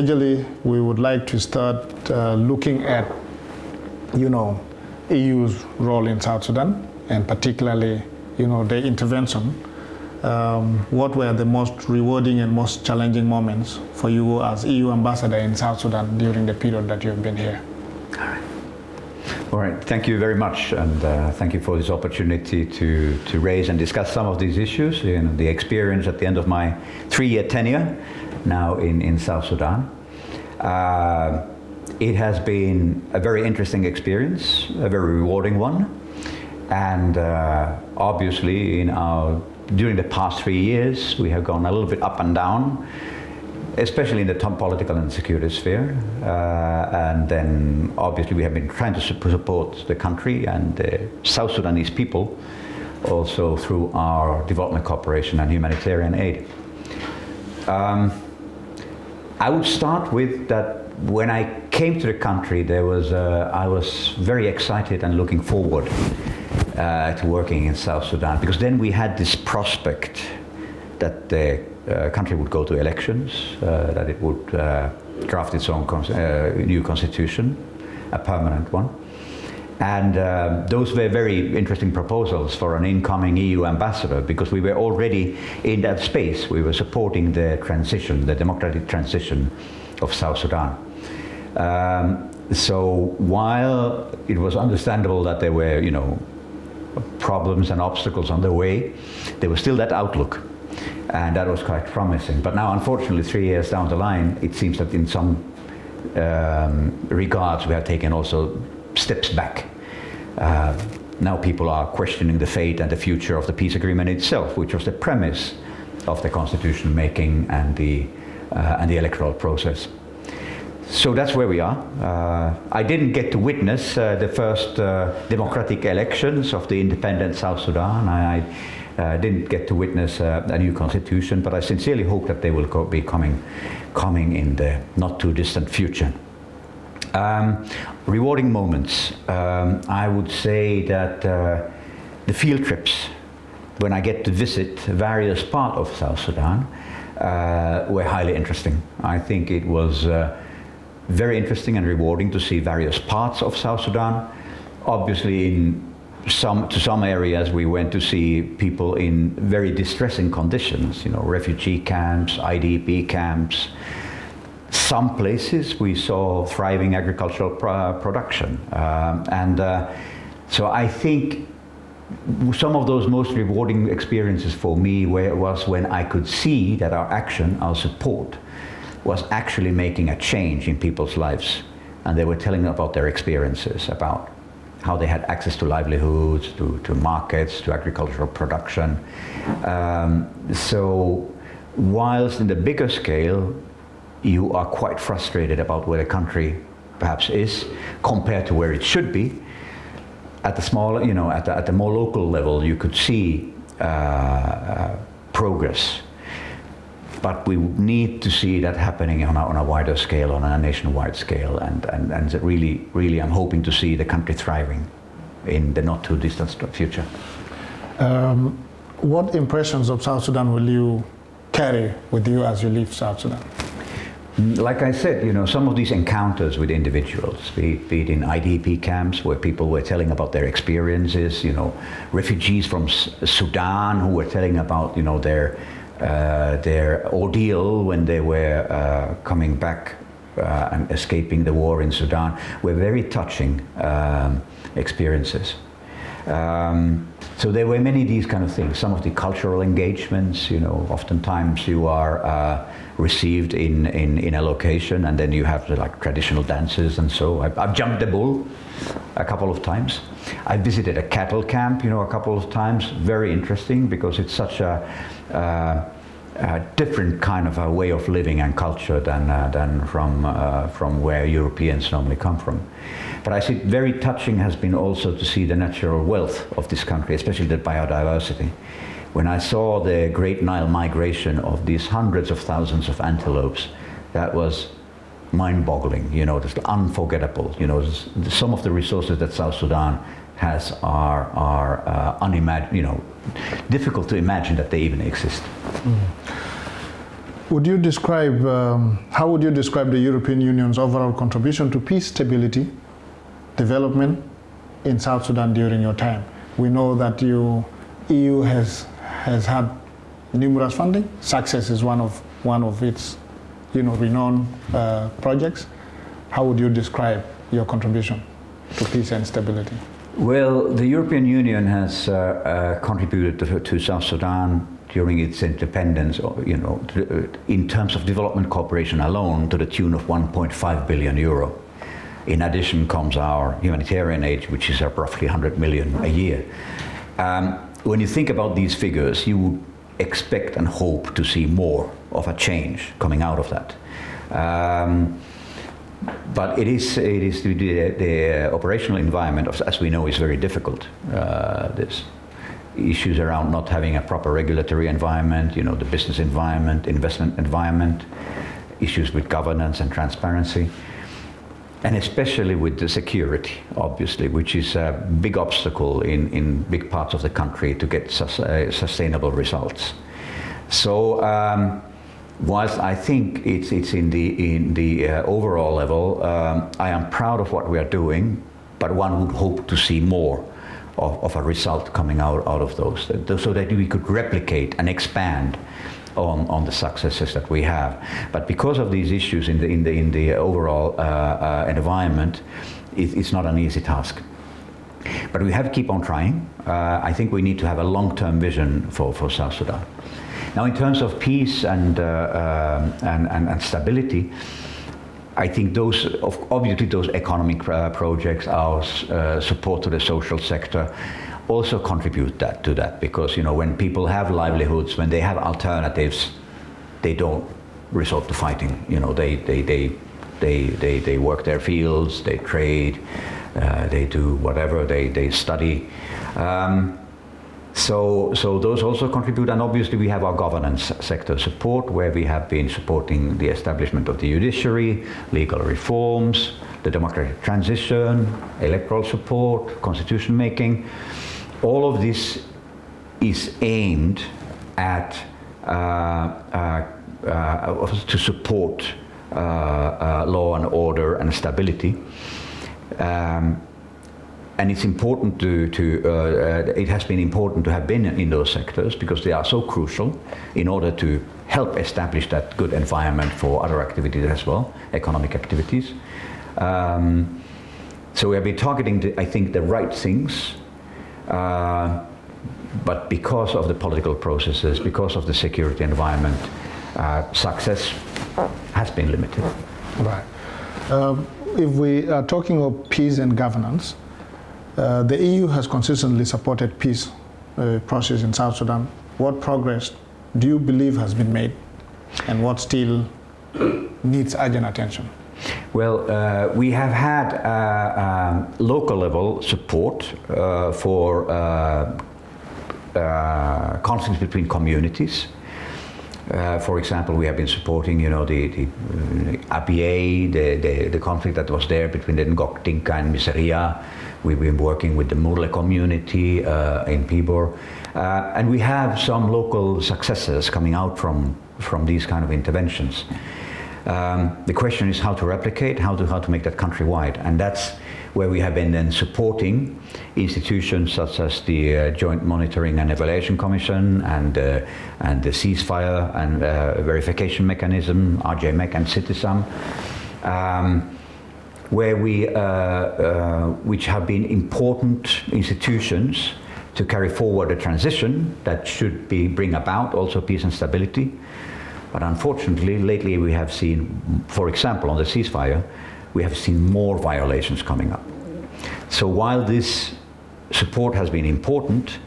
majorly, we would like to start looking at, EU's role in South Sudan, and particularly, the intervention. What were the most rewarding and most challenging moments for you as EU ambassador in South Sudan during the period that you've been here? All right, thank you very much, and thank you for this opportunity to raise and discuss some of these issues, the experience at the end of my 3-year tenure now in South Sudan. It has been a very interesting experience, a very rewarding one, and obviously during the past 3 years we have gone a little bit up and down, especially in the political and security sphere, and then obviously we have been trying to support the country and the South Sudanese people also through our development cooperation and humanitarian aid. I would start with that when I came to the country, I was very excited and looking forward to working in South Sudan, because then we had this prospect that the country would go to elections, that it would draft its own new constitution, a permanent one. And those were very interesting proposals for an incoming EU ambassador, because we were already in that space. We were supporting the transition, the democratic transition of South Sudan. So while it was understandable that there were, problems and obstacles on the way, there was still that outlook. And that was quite promising. But now, unfortunately, 3 years down the line, it seems that in some regards we have taken also steps back. Now people are questioning the fate and the future of the peace agreement itself, which was the premise of the constitution making and the electoral process. So that's where we are. I didn't get to witness the first democratic elections of the independent South Sudan. I didn't get to witness a new constitution, but I sincerely hope that they will be coming in the not too distant future. Rewarding moments. I would say that the field trips, when I get to visit various parts of South Sudan, were highly interesting. I think it was very interesting and rewarding to see various parts of South Sudan. Obviously, to some areas we went to see people in very distressing conditions, refugee camps, IDP camps. Some places we saw thriving agricultural production. So I think some of those most rewarding experiences for me was when I could see that our action, our support, was actually making a change in people's lives. And they were telling about their experiences, about how they had access to livelihoods, to markets, to agricultural production. So whilst in the bigger scale, you are quite frustrated about where the country perhaps is compared to where it should be, at the small, at the more local level, you could see progress. But we need to see that happening on a wider scale, on a nationwide scale, and really I'm hoping to see the country thriving in the not too distant future. What impressions of South Sudan will you carry with you as you leave South Sudan? Like I said, some of these encounters with individuals, be it in IDP camps where people were telling about their experiences, refugees from Sudan who were telling about, their ordeal when they were coming back and escaping the war in Sudan, were very touching experiences. So there were many of these kind of things. Some of the cultural engagements, oftentimes you are received in a location, and then you have the traditional dances and so. I've jumped the bull a couple of times. I visited a cattle camp, a couple of times. Very interesting, because it's such a different kind of a way of living and culture than from where Europeans normally come from. But I see very touching has been also to see the natural wealth of this country, especially the biodiversity. When I saw the Great Nile migration of these hundreds of thousands of antelopes, that was mind-boggling, just unforgettable. Some of the resources that South Sudan has are difficult to imagine that they even exist. Would you describe, how would you describe the European Union's overall contribution to peace, stability, development in South Sudan during your time? We know that EU has had numerous funding. Success is one of its renowned projects. How would you describe your contribution to peace and stability? Well, the European Union has contributed to South Sudan during its independence, in terms of development cooperation alone, to the tune of 1.5 billion euro. In addition comes our humanitarian aid, which is roughly 100 million a year. When you think about these figures, you would expect and hope to see more of a change coming out of that. But it is the operational environment, as we know, is very difficult. There's issues around not having a proper regulatory environment, the business environment, investment environment, issues with governance and transparency, and especially with the security, obviously, which is a big obstacle in big parts of the country to get sustainable results. So whilst I think it's in the overall level, I am proud of what we are doing, but one would hope to see more of a result coming out of those, so that we could replicate and expand on the successes that we have. But because of these issues in the overall environment, it's not an easy task. But we have to keep on trying. I think we need to have a long-term vision for South Sudan. Now, in terms of peace and stability, I think obviously those economic projects, our support to the social sector, also contribute to that, because when people have livelihoods, when they have alternatives, they don't resort to fighting. They work their fields, they trade, they do whatever, they study. So those also contribute, and obviously we have our governance sector support, where we have been supporting the establishment of the judiciary, legal reforms, the democratic transition, electoral support, constitution making. All of this is aimed at to support law and order and stability. And it's important it has been important to have been in those sectors, because they are so crucial in order to help establish that good environment for other activities as well, economic activities. So we have been targeting, I think, the right things, but because of the political processes, because of the security environment, success has been limited. Right. If we are talking of peace and governance, the EU has consistently supported peace process in South Sudan. What progress do you believe has been made, and what still needs urgent attention? Well, we have had local level support for conflicts between communities. For example, we have been supporting, the APA, the conflict that was there between the Ngok Dinka and Miseria. We've been working with the Murle community in Pibor. And we have some local successes coming out from these kind of interventions. The question is how to replicate, how to make that countrywide, and that's where we have been then supporting institutions such as the Joint Monitoring and Evaluation Commission and the Ceasefire and Verification Mechanism, RJMEC and CITISAM, where which have been important institutions to carry forward a transition that should bring about also peace and stability. But unfortunately, lately we have seen, for example, on the ceasefire, we have seen more violations coming up. So while this support has been important,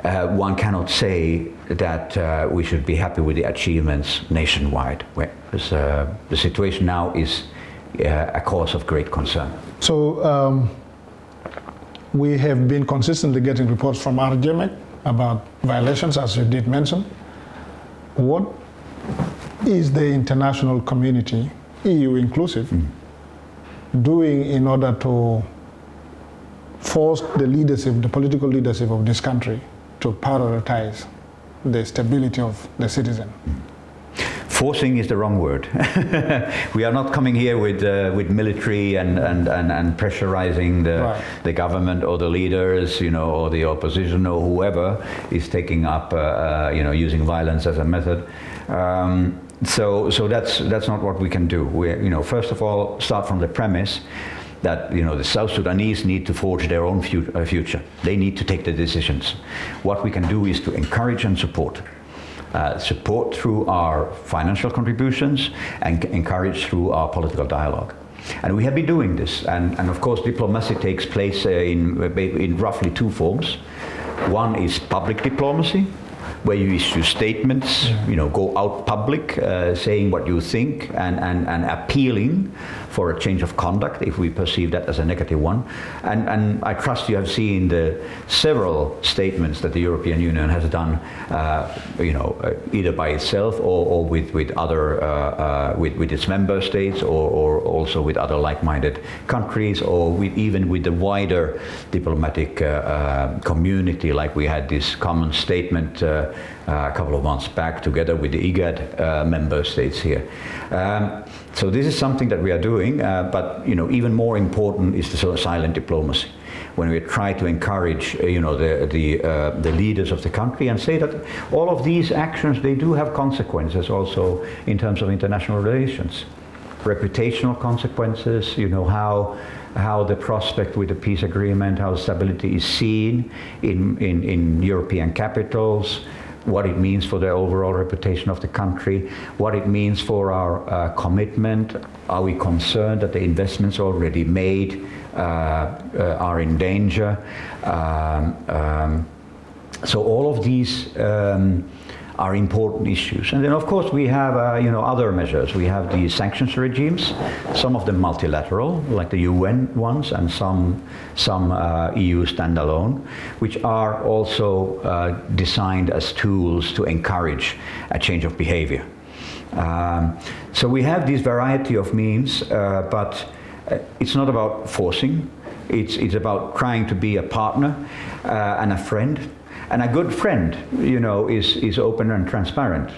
one cannot say that we should be happy with the achievements nationwide, because the situation now is a cause of great concern. So we have been consistently getting reports from RJMEC about violations, as you did mention. What is the international community, EU inclusive, doing in order to force the leadership, the political leadership of this country to prioritize the stability of the citizen? forcing is the wrong word. We are not coming here with military and pressurizing the government or the leaders, or the opposition or whoever is taking up, using violence as a method. So that's not what we can do. We, first of all, start from the premise that the South Sudanese need to forge their own future. They need to take the decisions. What we can do is to encourage and support. Support through our financial contributions and encourage through our political dialogue. And we have been doing this. And of course, diplomacy takes place in roughly two forms. One is public diplomacy, where you issue statements, go out public, saying what you think and appealing for a change of conduct if we perceive that as a negative one. And I trust you have seen the several statements that the European Union has done, either by itself or with other, with its member states or also with other like-minded countries, or even with the wider diplomatic community, like we had this common statement a couple of months back together with the IGAD member states here. So this is something that we are doing, but even more important is the sort of silent diplomacy, when we try to encourage the leaders of the country and say that all of these actions, they do have consequences also in terms of international relations, reputational consequences, how the prospect with the peace agreement, how stability is seen in European capitals, what it means for the overall reputation of the country, what it means for our commitment. Are we concerned that the investments already made are in danger? So all of these are important issues. And then of course we have other measures. We have the sanctions regimes, some of them multilateral, like the UN ones, and some EU standalone, which are also designed as tools to encourage a change of behavior. So we have this variety of means, but it's not about forcing. It's about trying to be a partner and a friend. And a good friend, is open and transparent.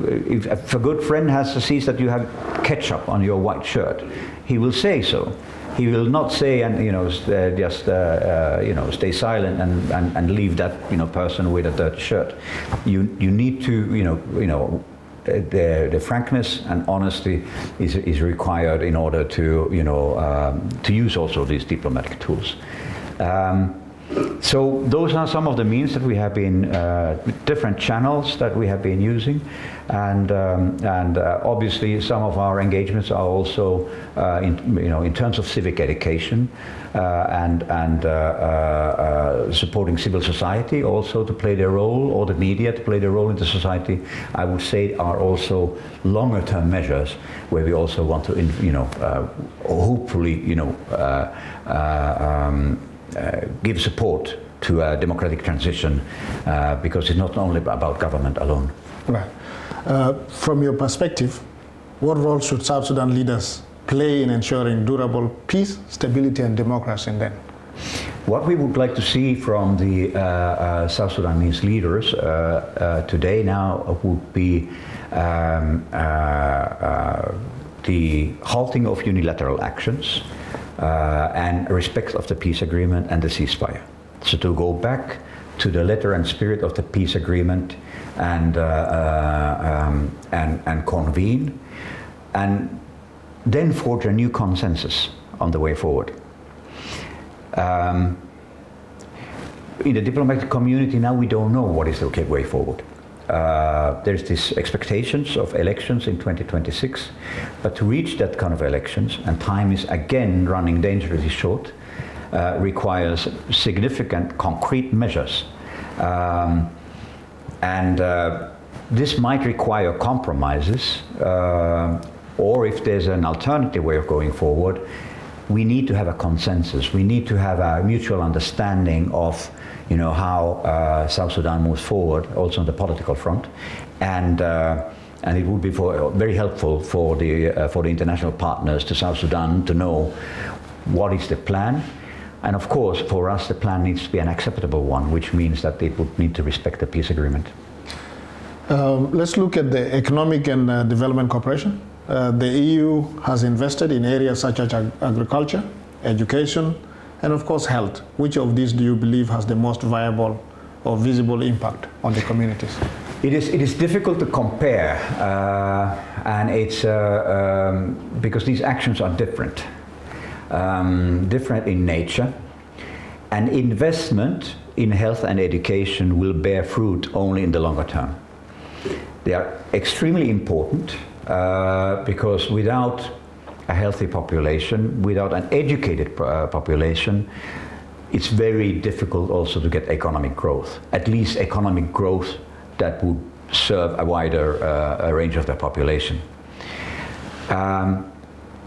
If a good friend sees that you have ketchup on your white shirt, he will say so. He will not say stay silent and leave that person with a dirty shirt. You need to the frankness and honesty is required in order to use also these diplomatic tools. So those are some of the means that we have been, different channels that we have been using, and obviously some of our engagements are also in terms of civic education and supporting civil society also to play their role, or the media to play their role in the society. I would say are also longer term measures where we also want to hopefully give support to a democratic transition, because it's not only about government alone. Right. From your perspective, what role should South Sudan leaders play in ensuring durable peace, stability, and democracy then? What we would like to see from the South Sudanese leaders today now would be the halting of unilateral actions, and respect of the peace agreement and the ceasefire. So to go back to the letter and spirit of the peace agreement and convene, and then forge a new consensus on the way forward. In the diplomatic community now, we don't know what is the way forward. There's this expectations of elections in 2026, but to reach that kind of elections, and time is again running dangerously short, requires significant concrete measures. This might require compromises, or if there's an alternative way of going forward, we need to have a consensus. We need to have a mutual understanding of how South Sudan moves forward, also on the political front, and it would be very helpful for the international partners to South Sudan to know what is the plan, and of course for us the plan needs to be an acceptable one, which means that it would need to respect the peace agreement. Let's look at the economic and development cooperation. The EU has invested in areas such as agriculture, education, and of course health. Which of these do you believe has the most viable or visible impact on the communities? It is difficult to compare, and it's because these actions are different in nature, and investment in health and education will bear fruit only in the longer term. They are extremely important because without a healthy population, without an educated population, it's very difficult also to get economic growth, at least economic growth that would serve a wider range of the population.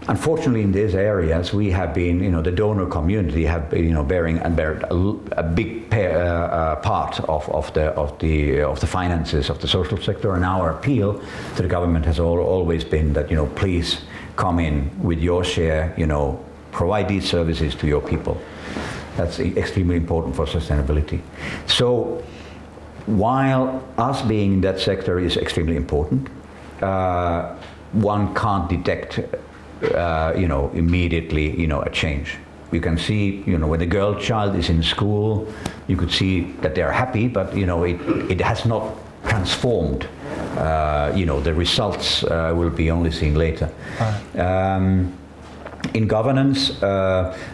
Unfortunately, in these areas, we have been, the donor community have been, bearing a big part of the finances of the social sector. And our appeal to the government has always been that, please come in with your share, provide these services to your people. That's extremely important for sustainability. So, while us being in that sector is extremely important, one can't detect immediately, a change. You can see, when the girl child is in school, you could see that they are happy, but, it has not transformed. The results will be only seen later. In governance,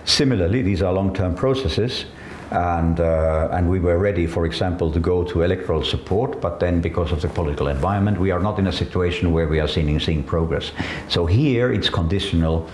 similarly, these are long-term processes. And we were ready, for example, to go to electoral support, but then because of the political environment, we are not in a situation where we are seeing progress. So here it's conditional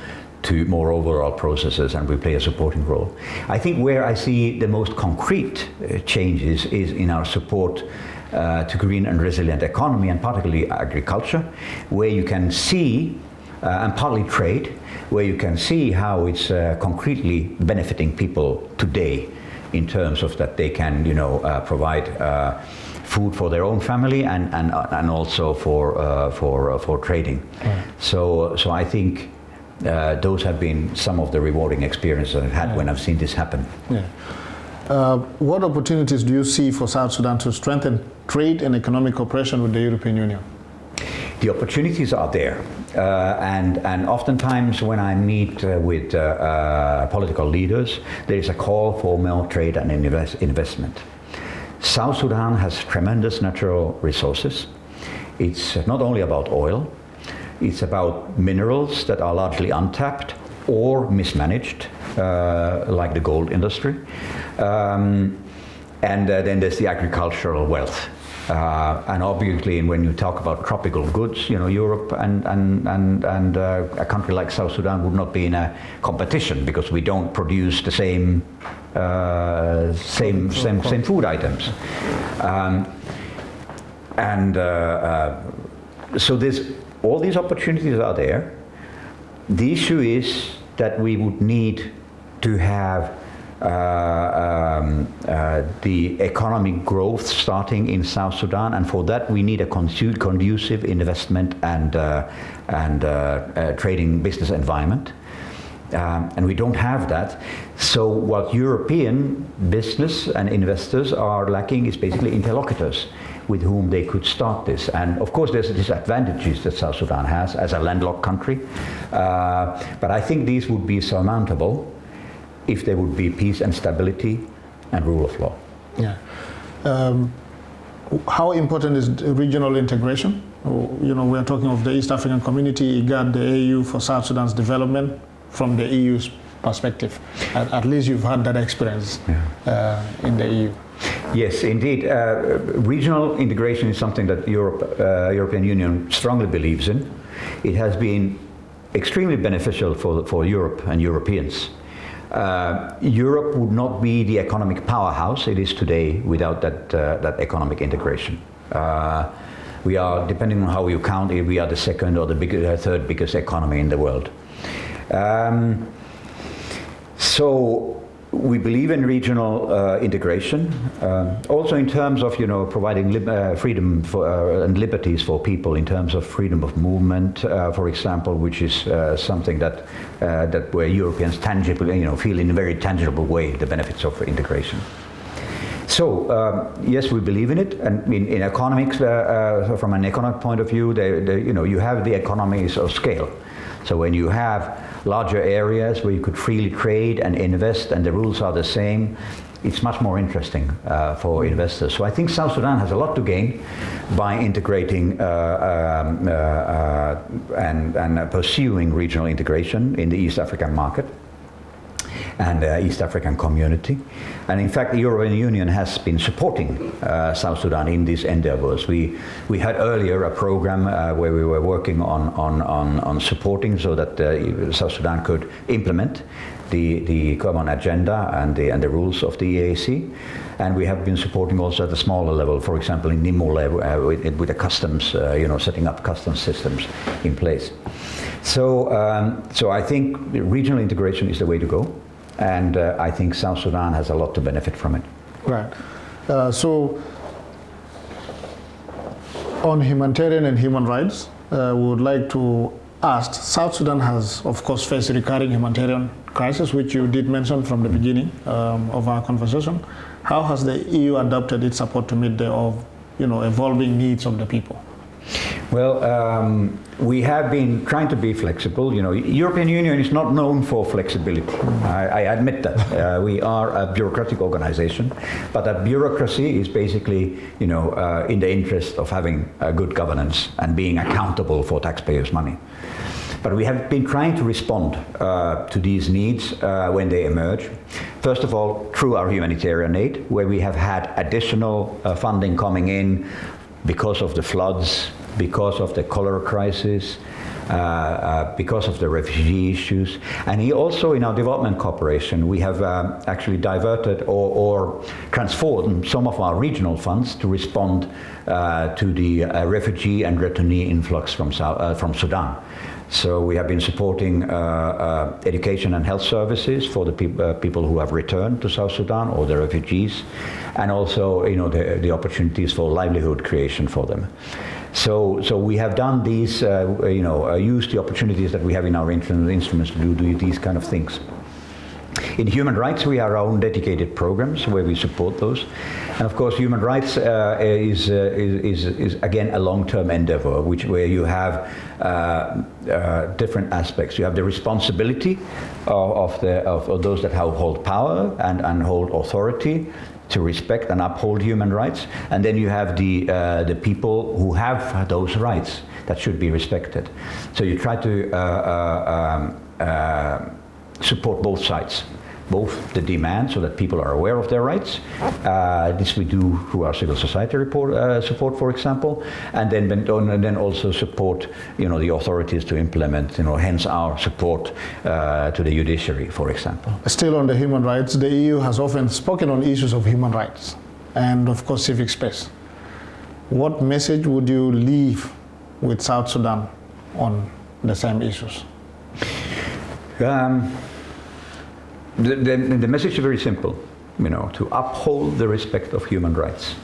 to more overall processes, and we play a supporting role. I think where I see the most concrete changes is in our support to green and resilient economy, and particularly agriculture, where you can see, and partly trade, where you can see how it's concretely benefiting people today, in terms of that they can, provide food for their own family and also for trading. Right. So I think those have been some of the rewarding experiences I've had when I've seen this happen. Yeah. What opportunities do you see for South Sudan to strengthen trade and economic cooperation with the European Union? The opportunities are there, and oftentimes when I meet with political leaders, there is a call for more trade and investment. South Sudan has tremendous natural resources. It's not only about oil, it's about minerals that are largely untapped or mismanaged, like the gold industry. And then there's the agricultural wealth. And obviously, when you talk about tropical goods, Europe and a country like South Sudan would not be in a competition because we don't produce the same food items. So there's all these opportunities are there. The issue is that we would need to have the economic growth starting in South Sudan, and for that we need a conducive investment and trading business environment, and we don't have that. So what European business and investors are lacking is basically interlocutors with whom they could start this. And of course there's disadvantages that South Sudan has as a landlocked country, but I think these would be surmountable if there would be peace and stability and rule of law. Yeah. How important is regional integration? We are talking of the East African Community, IGAD, the AU for South Sudan's development from the EU's perspective. At least you've had that experience in the EU. Yes, indeed. Regional integration is something that European Union strongly believes in. It has been extremely beneficial for Europe and Europeans. Europe would not be the economic powerhouse it is today without that economic integration. We are, depending on how you count it, we are the second or the third biggest economy in the world. So we believe in regional integration, also in terms of providing freedom and liberties for people, in terms of freedom of movement, for example, which is something that where Europeans tangibly feel in a very tangible way the benefits of integration. So yes, we believe in it, and in economics, from an economic point of view, you have the economies of scale. So when you have larger areas where you could freely trade and invest, and the rules are the same, it's much more interesting for investors. So I think South Sudan has a lot to gain by integrating and pursuing regional integration in the East African market and East African community. And in fact, the European Union has been supporting South Sudan in these endeavors. We had earlier a program where we were working on supporting so that South Sudan could implement the common agenda and the rules of the EAC. And we have been supporting also at the smaller level, for example in Timo level, with the customs, setting up customs systems in place. So I think regional integration is the way to go. And I think South Sudan has a lot to benefit from it. Right. So on humanitarian and human rights, we would like to ask, South Sudan has, of course, faced a recurring humanitarian crisis, which you did mention from the beginning of our conversation. How has the EU adapted its support to meet the evolving needs of the people? Well, we have been trying to be flexible. European Union is not known for flexibility. I admit that. We are a bureaucratic organization, but that bureaucracy is basically, in the interest of having good governance and being accountable for taxpayers' money. But we have been trying to respond to these needs when they emerge. First of all, through our humanitarian aid, where we have had additional funding coming in because of the floods, because of the cholera crisis, because of the refugee issues. And also in our development cooperation, we have actually diverted or transformed some of our regional funds to respond to the refugee and returnee influx from Sudan. So we have been supporting education and health services for the people who have returned to South Sudan or the refugees, and also the opportunities for livelihood creation for them. So we have done these, used the opportunities that we have in our instruments to do these kind of things. In human rights, we have our own dedicated programs where we support those. And of course, human rights is again a long-term endeavor, where you have different aspects. You have the responsibility of those that hold power and hold authority to respect and uphold human rights, and then you have the people who have those rights that should be respected. So you try to support both sides, both the demand so that people are aware of their rights. This we do through our civil society support, for example, and then also support the authorities to implement, hence our support to the judiciary, for example. Still on the human rights, the EU has often spoken on issues of human rights and of course civic space. What message would you leave with South Sudan on the same issues? The message is very simple, to uphold the respect of human rights.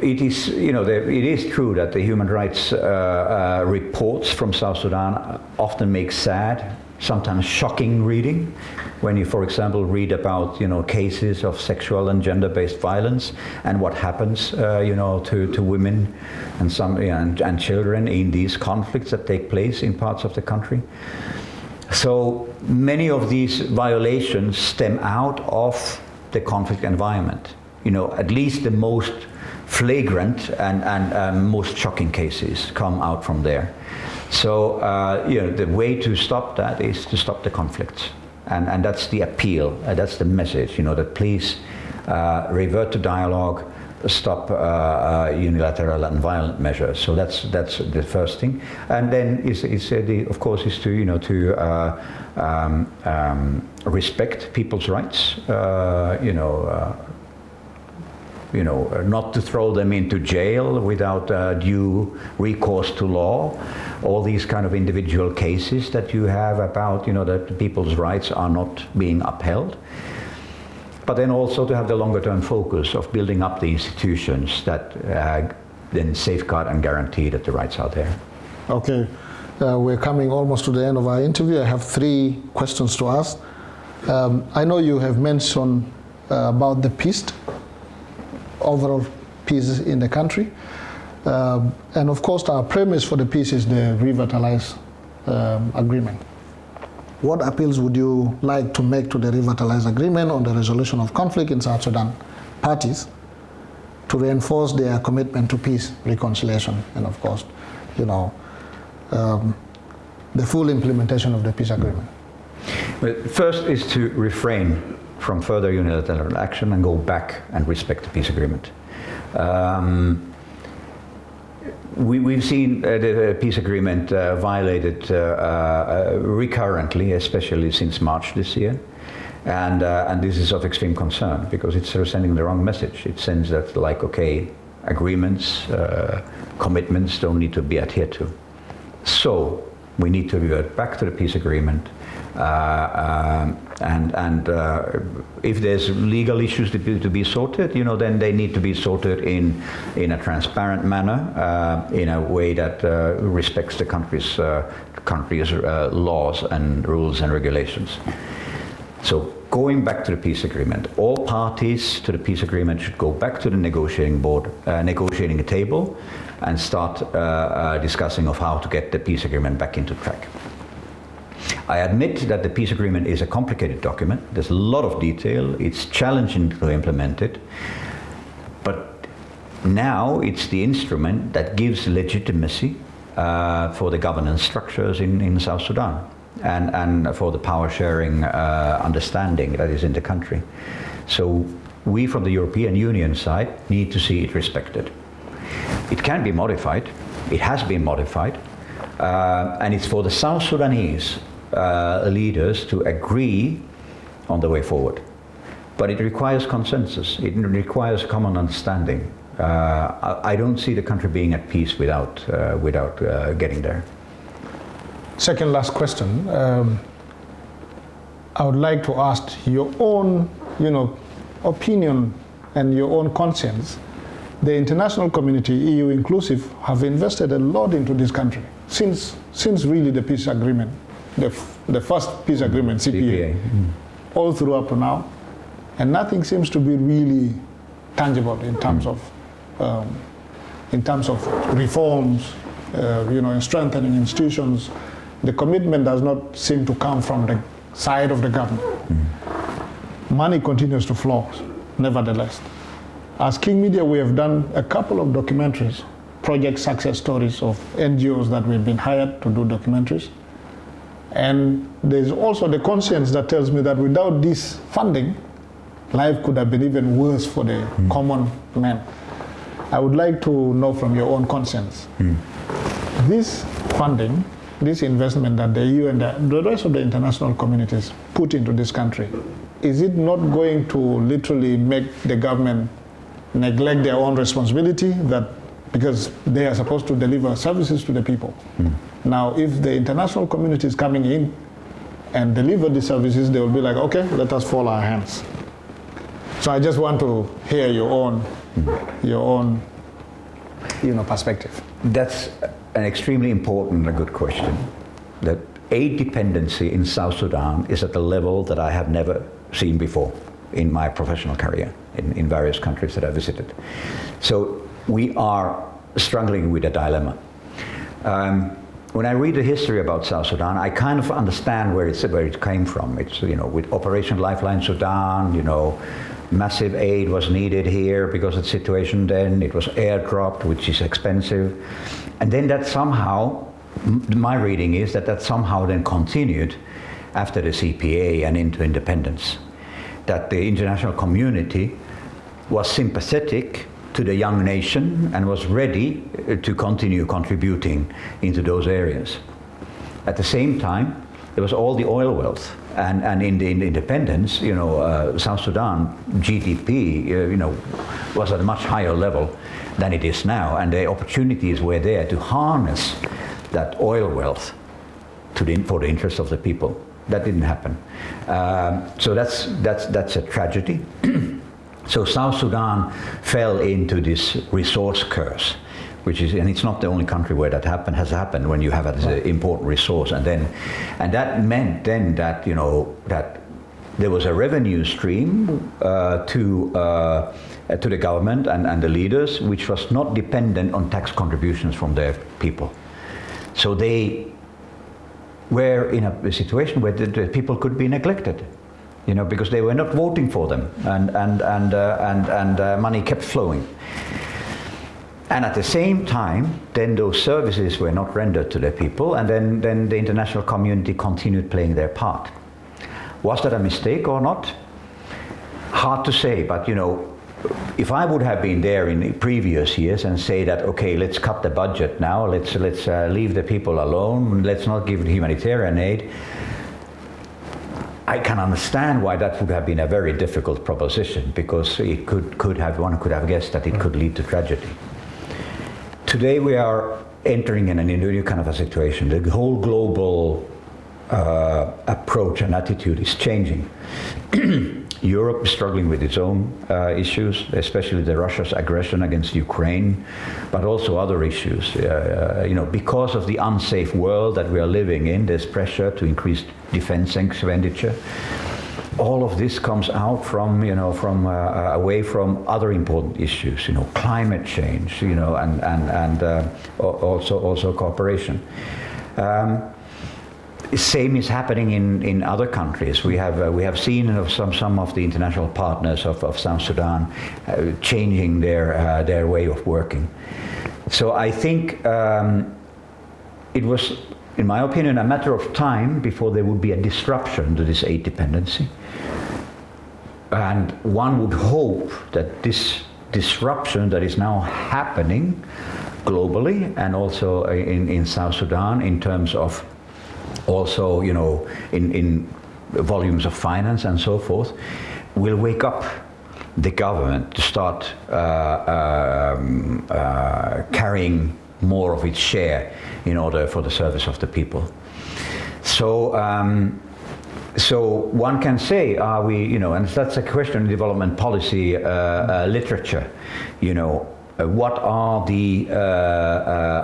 It is true that the human rights reports from South Sudan often make sad, sometimes shocking reading. When you, for example, read about cases of sexual and gender-based violence and what happens to women and children in these conflicts that take place in parts of the country. So many of these violations stem out of the conflict environment. At least the most flagrant and most shocking cases come out from there. So the way to stop that is to stop the conflicts, and that's the appeal. That's the message. That please revert to dialogue, stop unilateral and violent measures. So that's the first thing. And then of course is to respect people's rights. Not to throw them into jail without due recourse to law. All these kind of individual cases that you have about that people's rights are not being upheld. But then also to have the longer-term focus of building up the institutions that then safeguard and guarantee that the rights are there. Okay, we're coming almost to the end of our interview. I have 3 questions to ask. I know you have mentioned about the peace, overall peace in the country. And of course, our premise for the peace is the revitalized agreement. What appeals would you like to make to the revitalized agreement on the resolution of conflict in South Sudan parties to reinforce their commitment to peace, reconciliation, and of course, the full implementation of the peace agreement? Well, first is to refrain from further unilateral action and go back and respect the peace agreement. We've seen the peace agreement violated recurrently, especially since March this year. And this is of extreme concern because it's sending the wrong message. It sends that, like, okay, agreements, commitments don't need to be adhered to. So we need to revert back to the peace agreement. If there's legal issues to be sorted, then they need to be sorted in a transparent manner, in a way that respects the country's laws and rules and regulations. So going back to the peace agreement, all parties to the peace agreement should go back to the negotiating board, negotiating table, and start discussing of how to get the peace agreement back into track. I admit that the peace agreement is a complicated document. There's a lot of detail. It's challenging to implement it. But now it's the instrument that gives legitimacy for the governance structures in South Sudan and for the power sharing understanding that is in the country. So we from the European Union side need to see it respected. It can be modified. It has been modified. And it's for the South Sudanese leaders to agree on the way forward. But it requires consensus. It requires common understanding. I don't see the country being at peace without getting there. Second last question. I would like to ask your own, opinion and your own conscience. The international community, EU inclusive, have invested a lot into this country since really the peace agreement, the first peace agreement, CPA. All through up to now, and nothing seems to be really tangible in terms of reforms, in strengthening institutions. The commitment does not seem to come from the side of the government. Money continues to flow, nevertheless. As King Media, we have done a couple of documentaries, project success stories of NGOs that we've been hired to do documentaries. And there's also the conscience that tells me that without this funding, life could have been even worse for the common man. I would like to know from your own conscience, this funding, this investment that the EU and the rest of the international communities put into this country, is it not going to literally make the government neglect their own responsibility, that because they are supposed to deliver services to the people? Now, if the international community is coming in and deliver the services, they will be like, okay, let us fold our hands. So I just want to hear your own perspective. That's an extremely important and good question. The aid dependency in South Sudan is at a level that I have never seen before in my professional career in various countries that I visited. So we are struggling with a dilemma. When I read the history about South Sudan, I kind of understand where it came from. It's, with Operation Lifeline Sudan, massive aid was needed here because of the situation then. It was airdropped, which is expensive. And then that somehow, my reading is that somehow then continued after the CPA and into independence. That the international community was sympathetic to the young nation and was ready to continue contributing into those areas. At the same time, there was all the oil wealth, and in the independence, South Sudan GDP, was at a much higher level than it is now, and the opportunities were there to harness that oil wealth for the interest of the people. That didn't happen. So that's a tragedy. So South Sudan fell into this resource curse, and it's not the only country where that has happened when you have an important resource, and that meant then that that there was a revenue stream to the government and the leaders, which was not dependent on tax contributions from their people. So they were in a situation where the people could be neglected, because they were not voting for them, and money kept flowing. And at the same time, then those services were not rendered to the people, and then the international community continued playing their part. Was that a mistake or not? Hard to say, but if I would have been there in the previous years and say that, okay, let's cut the budget now, let's leave the people alone, let's not give humanitarian aid, I can understand why that would have been a very difficult proposition, because it one could have guessed that it could lead to tragedy. Today we are entering in a new kind of a situation. The whole global approach and attitude is changing. Europe is struggling with its own issues, especially Russia's aggression against Ukraine, but also other issues. Because of the unsafe world that we are living in, there's pressure to increase defense expenditure. All of this comes out from away from other important issues, climate change, and also cooperation. Same is happening in other countries. We have seen some of the international partners of South Sudan changing their way of working. So I think it was, in my opinion, a matter of time before there would be a disruption to this aid dependency. And one would hope that this disruption that is now happening globally and also in South Sudan, in terms of also, in volumes of finance and so forth, will wake up the government to start carrying more of its share in order for the service of the people. So one can say, are we, and that's a question in development policy literature, what are the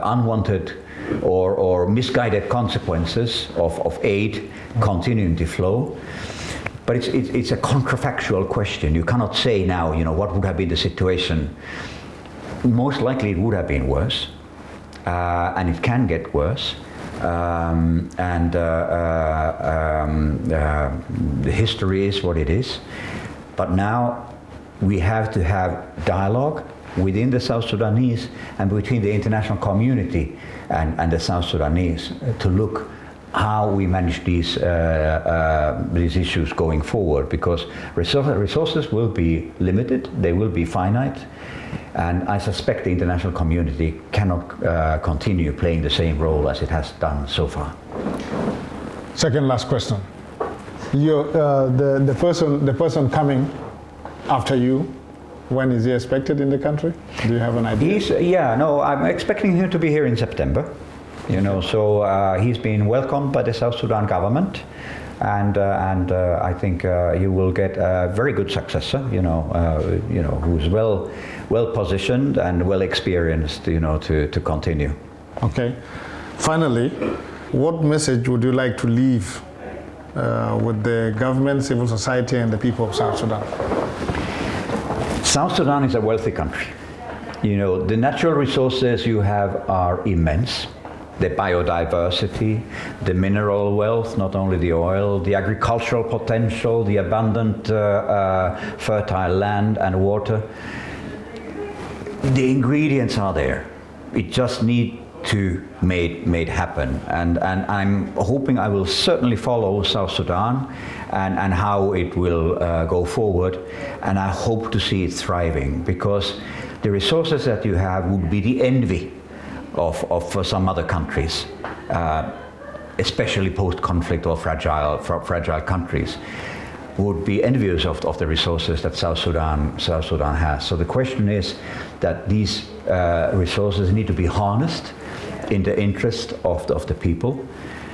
unwanted or misguided consequences of aid continuing to flow? But it's a contrafactual question. You cannot say now, what would have been the situation. Most likely it would have been worse, and it can get worse. The history is what it is. But now we have to have dialogue within the South Sudanese and between the international community and the South Sudanese to look how we manage these issues going forward, because resources will be limited, they will be finite, and I suspect the international community cannot continue playing the same role as it has done so far. Second last question. The person coming after you, when is he expected in the country? Do you have an idea? I'm expecting him to be here in September. So he's been welcomed by the South Sudan government, and I think he will get a very good successor. Who's well positioned and well experienced. To continue. Okay. Finally, what message would you like to leave with the government, civil society, and the people of South Sudan? South Sudan is a wealthy country. The natural resources you have are immense. The biodiversity, the mineral wealth, not only the oil, the agricultural potential, the abundant fertile land and water. The ingredients are there. It just needs to made happen. And I'm hoping I will certainly follow South Sudan and how it will go forward. And I hope to see it thriving, because the resources that you have would be the envy of some other countries, especially post-conflict or fragile countries, would be envious of the resources that South Sudan has. So the question is that these resources need to be harnessed in the interest of the people,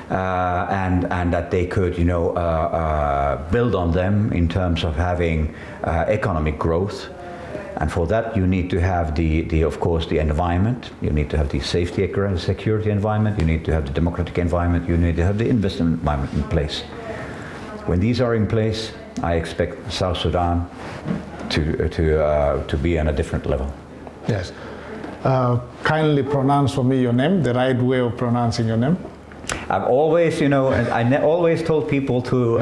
and that they could, build on them in terms of having economic growth. And for that, you need to have of course, the environment. You need to have the safety and security environment. You need to have the democratic environment. You need to have the investment environment in place. When these are in place, I expect South Sudan to be on a different level. Yes. Kindly pronounce for me your name, the right way of pronouncing your name. I've always, always told people to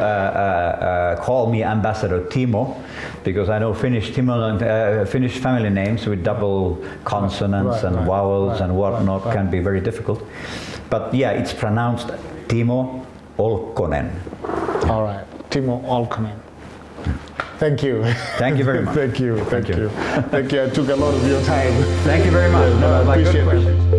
call me Ambassador Timo, because I know Finnish family names with double consonants and vowels and whatnot can be very difficult. But yeah, it's pronounced Timo Olkkonen. All right, Timo Olkkonen. Thank you. Thank you very much. Thank you. I took a lot of your time. Thank you very much. I appreciate it.